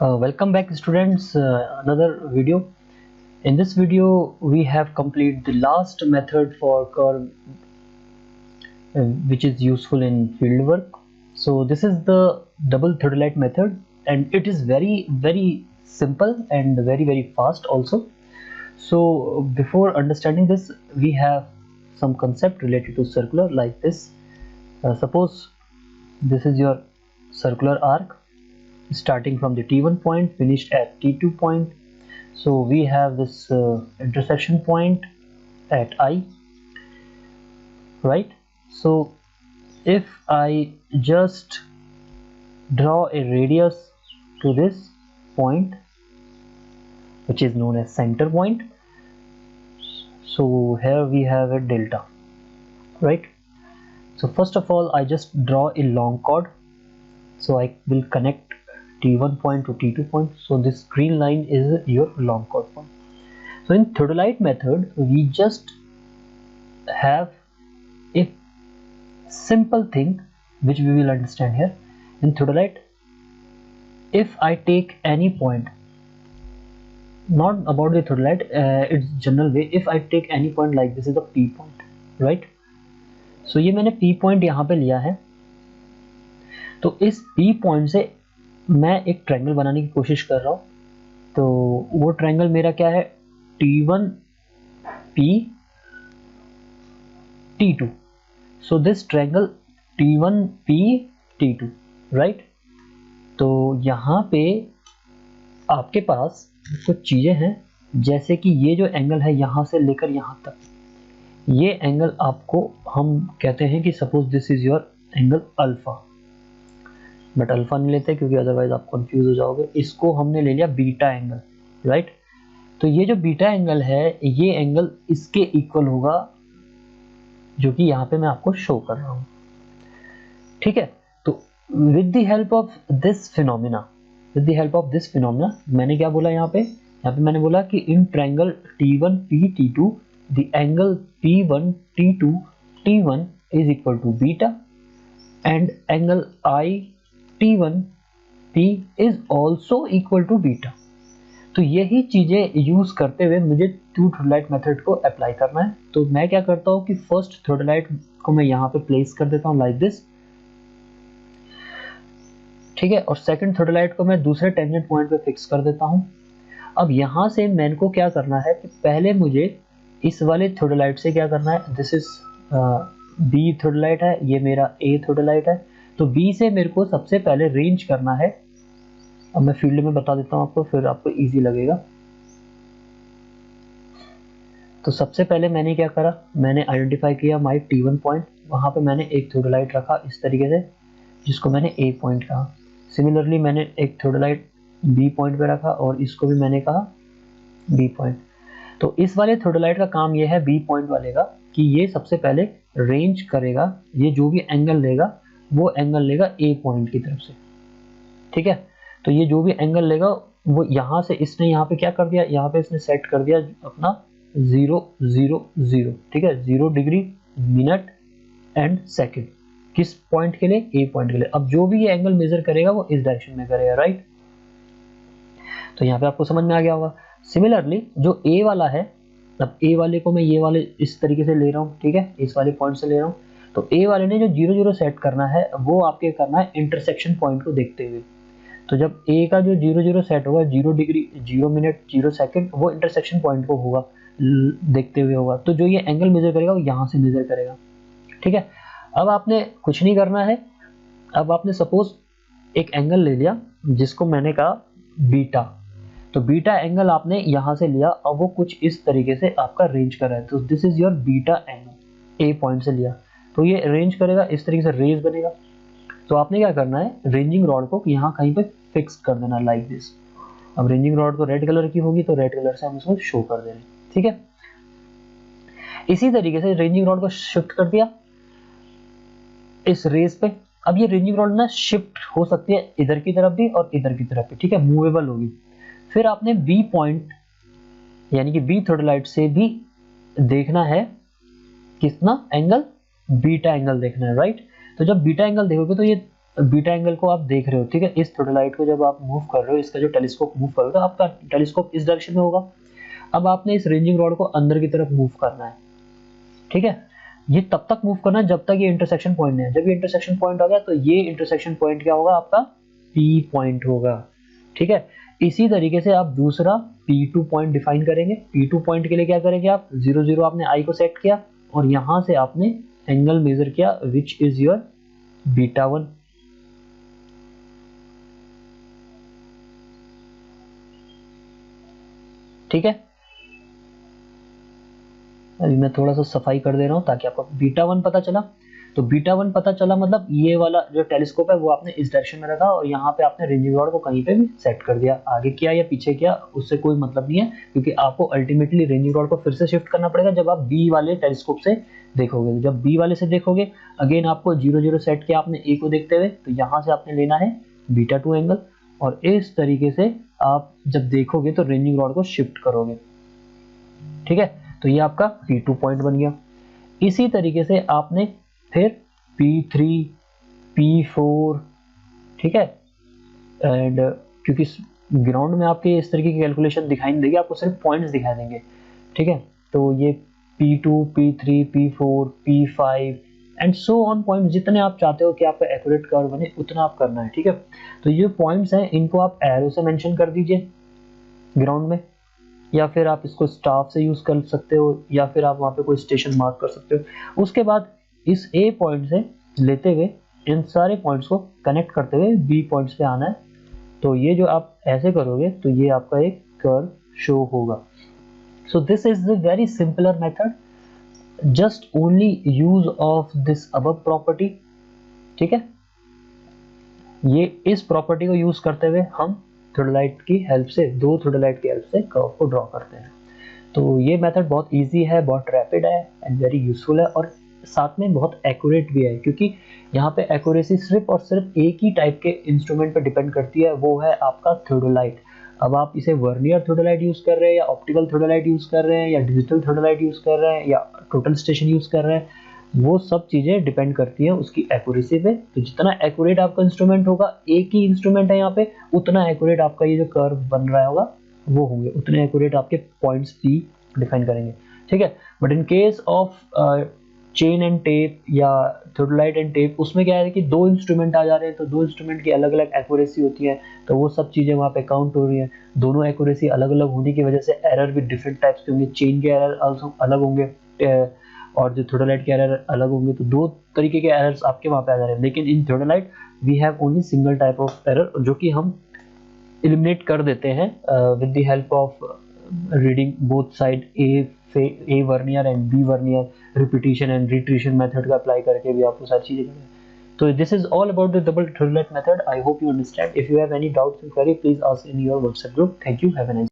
Welcome back students, another video. In this video we have completed the last method for curve which is useful in field work. So this is the double theodolite method and it is very simple and very fast also. So before understanding this, we have some concept related to circular like this. Suppose this is your circular arc starting from the T1 point, finished at T2 point. So we have this intersection point at I, right? So if I just draw a radius to this point, which is known as center point, so here we have a delta, right? So first of all, I just draw a long chord, so I will connect T1 point to T2 point. So this green line is your long chord point. So in theodolite method, we just have a simple thing which we will understand here. In theodolite, if I take any point, not about the theodolite, it's general way, if I take any point like this is the P point, right? So ये मैंने P point यहाँ पे लिया है, तो इस P point से मैं एक ट्रायंगल बनाने की कोशिश कर रहा हूँ. तो वो ट्रायंगल मेरा क्या है, T1P T2. So this triangle T1P T2, right? तो यहाँ पे आपके पास कुछ चीजें हैं, जैसे कि ये जो एंगल है यहाँ से लेकर यहाँ तक, ये एंगल आपको हम कहते हैं कि suppose this is your angle alpha, but alpha नहीं लेते क्योंकि अदरवाइज आप कंफ्यूज हो जाओगे. इसको हमने ले लिया बीटा एंगल, राइट? तो ये जो बीटा एंगल है, ये एंगल इसके इक्वल होगा, जो कि यहाँ पे मैं आपको शो कर रहा हूँ, ठीक है? तो with the help of this phenomena, मैंने क्या बोला यहाँ पे मैंने बोला कि in triangle T1P T2 the angle P1 T2 T1 is equal to beta and angle T1P is also equal to beta. तो यही चीजें यूज करते हुए मुझे टू थ्योडोलाइट मेथड को अप्लाई करना है. तो मैं क्या करता हूँ कि फर्स्ट थ्योडोलाइट को मैं यहाँ पे प्लेस कर देता हूँ लाइक दिस, ठीक है, और सेकंड थ्योडोलाइट को मैं दूसरे टेंजेंट पॉइंट पे फिक्स कर देता हूँ. अब यहाँ से मैंने को क्या करना है कि पहले मुझे इस वाले थ्योडोलाइट से क्या करना है, दिस इज बी थ्योडोलाइट है, ये मेरा ए थ्योडोलाइट है. तो B से मेरे को सबसे पहले रेंज करना है. अब मैं फील्ड में बता देता हूँ आपको, फिर आपको इजी लगेगा. तो सबसे पहले मैंने क्या करा, मैंने आइडेंटिफाई किया माई T1 पॉइंट, वहां पे मैंने एक थ्योडोलाइट रखा इस तरीके से, जिसको मैंने A पॉइंट कहा. सिमिलरली मैंने एक थ्योडोलाइट B पॉइंट पे रखा और इसको भी मैंने कहा B पॉइंट. तो इस वाले थ्योडोलाइट का काम ये है, B पॉइंट वाले का, कि ये सबसे पहले रेंज करेगा, ये जो भी एंगल लेगा वो एंगल लेगा A पॉइंट की तरफ से, ठीक है? तो ये जो भी एंगल लेगा वो यहाँ से, इसने यहाँ पे क्या कर दिया, यहाँ पे इसने सेट कर दिया अपना 0 0 0, ठीक है, 0 डिग्री मिनट एंड सेकंड. किस पॉइंट के लिए, A पॉइंट के लिए. अब जो भी ये एंगल मेजर करेगा वो इस डायरेक्शन में करेगा, राइट? तो यहाँ पे आपको समझ में आ गया होगा. सिमिलरली जो A वाला है, अब A वाले को मैं ये वाले इस तरीके से ले रहा हूँ, ठीक है, इस वाले पॉइंट से ले रहा हूँ. तो A वाले ने जो 0 0 सेट करना है वो आपके करना है इंटरसेक्शन पॉइंट को देखते हुए. तो जब A का जो 0 0 सेट होगा, 0 डिग्री 0 मिनट 0 सेकंड, वो इंटरसेक्शन पॉइंट को होगा देखते हुए होगा. तो जो ये एंगल मेजर करेगा वो यहाँ से मेजर करेगा, ठीक है? अब आपने कुछ नहीं करना है. अब आपने सपोज एक एंगल ले लिया जिसको मैंने कहा बीटा. तो बीटा एंगल आपने यहाँ से लिया, अब वो कुछ इस तरीके से आपका रेंज कर रहा है. तो this is your beta angle, A point से लिया, तो ये रेंज करेगा इस तरीके से, रेज बनेगा. तो आपने क्या करना है, रेंजिंग रॉड को यहाँ कहीं पे फिक्स कर देना लाइक दिस. अब रेंजिंग रॉड तो रेड कलर की होगी, तो रेड कलर से हम इसको शो कर दे रहे हैं, ठीक है? इसी तरीके से रेंजिंग रॉड को शिफ्ट कर दिया इस रेज पे. अब ये रेंजिंग रॉड ना शिफ्ट हो सकती है इधर की तरफ भी और इधर की तरफ भी, ठीक है, मूवेबल होगी. फिर आपने B पॉइंट यानी कि B थ्योडोलाइट से भी देखना है कितना एंगल, बीटा एंगल देखना है, राइट? तो जब बीटा एंगल देखोगे तो ये बीटा एंगल को आप देख रहे हो, ठीक है, इस थोडालाइट को जब आप मूव कर रहे हो, इसका जो टेलीस्कोप मूव कर रहे हो, तो आपका टेलीस्कोप इस डायरेक्शन में होगा। अब आपने इस रेंजिंग रॉड को अंदर की तरफ मूव करना है, ठीक है। ये तब तक मूव करना है जब तक ये इंटरसेक्शन पॉइंट नहीं है। जब ये इंटरसेक्शन पॉइंट आ गया तो ये इंटरसेक्शन पॉइंट क्या होगा, आपका P पॉइंट होगा, ठीक है। इसी तरीके से आप दूसरा P2 पॉइंट डिफाइन करेंगे। P2 पॉइंट के लिए क्या करेंगे आप, 0 0 आपने I को सेट किया और यहां से आपने एंगल मेजर किया विच इज योर β1, ठीक है। अभी मैं थोड़ा सा सफाई कर दे रहा हूं ताकि आपको β1 पता चला। तो β1 पता चला मतलब ये वाला जो टेलीस्कोप है वो आपने इस डायरेक्शन में रखा और यहाँ पे आपने रेंजिंग रॉड को कहीं पे भी सेट कर दिया। आगे किया या पीछे किया उससे कोई मतलब नहीं है, क्योंकि आपको अल्टीमेटली रेंजिंग रॉड को फिर से शिफ्ट करना पड़ेगा जब आप बी वाले टेलीस्कोप से देखोगे। जब बी वाले से देखोगे अगेन आपको 0 0 सेट किया आपने ए को देखते हुए, तो यहाँ से आपने लेना है β2 एंगल और इस तरीके से आप जब देखोगे तो रेंजिंग रॉड को शिफ्ट करोगे, ठीक है। तो ये आपका P2 पॉइंट बन गया। इसी तरीके से आपने फिर P3, P4, ठीक है, एंड क्योंकि ग्राउंड में आपके इस तरीके की कैलकुलेशन दिखाई नहीं देगी, आपको सिर्फ पॉइंट्स दिखाई देंगे, ठीक है। तो ये P2, P3, P4, P5 and so on point जितने आप चाहते हो कि आपका एक्यूरेट कर्व बने उतना आप करना है, ठीक है। तो ये पॉइंट्स हैं, इनको आप एरो से मेंशन कर दीजिए ग्राउंड में, या फिर आप इसको स्टाफ से यूज कर सकते हो, या फिर आप वहाँ पे कोई स्टेशन मार्क कर सकते हो। उसके बाद इस ए पॉइंट से लेते हुए इन सारे पॉइंट्स को कनेक्ट करते हुए बी पॉइंट्स पे आना है। तो ये जो आप ऐसे करोगे तो ये आपका एक कर्व शो होगा। So this is the very simpler method, just only use of this above property, ठीक है। ये इस प्रॉपर्टी को यूज करते हुए हम थोडालाइट की हेल्प से, दो थोडालाइट की हेल्प से कर्व को ड्रॉ करते हैं। तो ये मेथड बहुत इजी है, बहुत रैपिड है एंड वेरी यूजफुल है और साथ में बहुत एक्यूरेट भी है, क्योंकि यहाँ पे एक्यूरेसी सिर्फ और सिर्फ एक ही टाइप के इंस्ट्रूमेंट पे डिपेंड करती है, वो है आपका थोडालाइट। अब आप इसे वर्नियर थोडालाइट यूज कर रहे हैं या ऑप्टिकल थोडालाइट यूज कर रहे हैं या डिजिटल थोडालाइट यूज कर रहे हैं या टोटल स्टेशन यूज कर रहे हैं, वो सब चीज़ें डिपेंड करती हैं उसकी एक्यूरेसी पे। तो जितना एक्यूरेट आपका इंस्ट्रूमेंट होगा, एक ही इंस्ट्रूमेंट है यहाँ पे, उतना एक्यूरेट आपका ये जो कर्व बन रहा होगा वो होंगे, उतने एक्यूरेट आपके पॉइंट्स भी डिफाइन करेंगे, ठीक है। But in case of chain and tape या थोडालाइट एंड टेप, उसमें क्या है कि दो इंस्ट्रूमेंट आ जा रहे हैं, तो दो इंस्ट्रूमेंट की अलग अलग एक्यूरेसी होती है, तो वो सब चीज़ें वहाँ पे काउंट हो रही हैं। दोनों एक्यूरेसी अलग अलग होने की वजह से एरर भी डिफरेंट टाइप्स के होंगे, चेन के एरर अलग होंगे और जो थोडालाइट के एरर अलग होंगे, तो दो तरीके के एरर्स आपके वहाँ पे आ जा रहे हैं। लेकिन इन theodolite we have only single type of error, जो कि हम एलिमिनेट कर देते हैं with the help of reading both side A vernier and B vernier, repetition and reiteration method का अप्लाई करके भी आप वो सारी चीजें करें। तो this is all about the double theodolite method. I hope you understand. If you have any doubts and query please ask in your WhatsApp group. Thank you, have a nice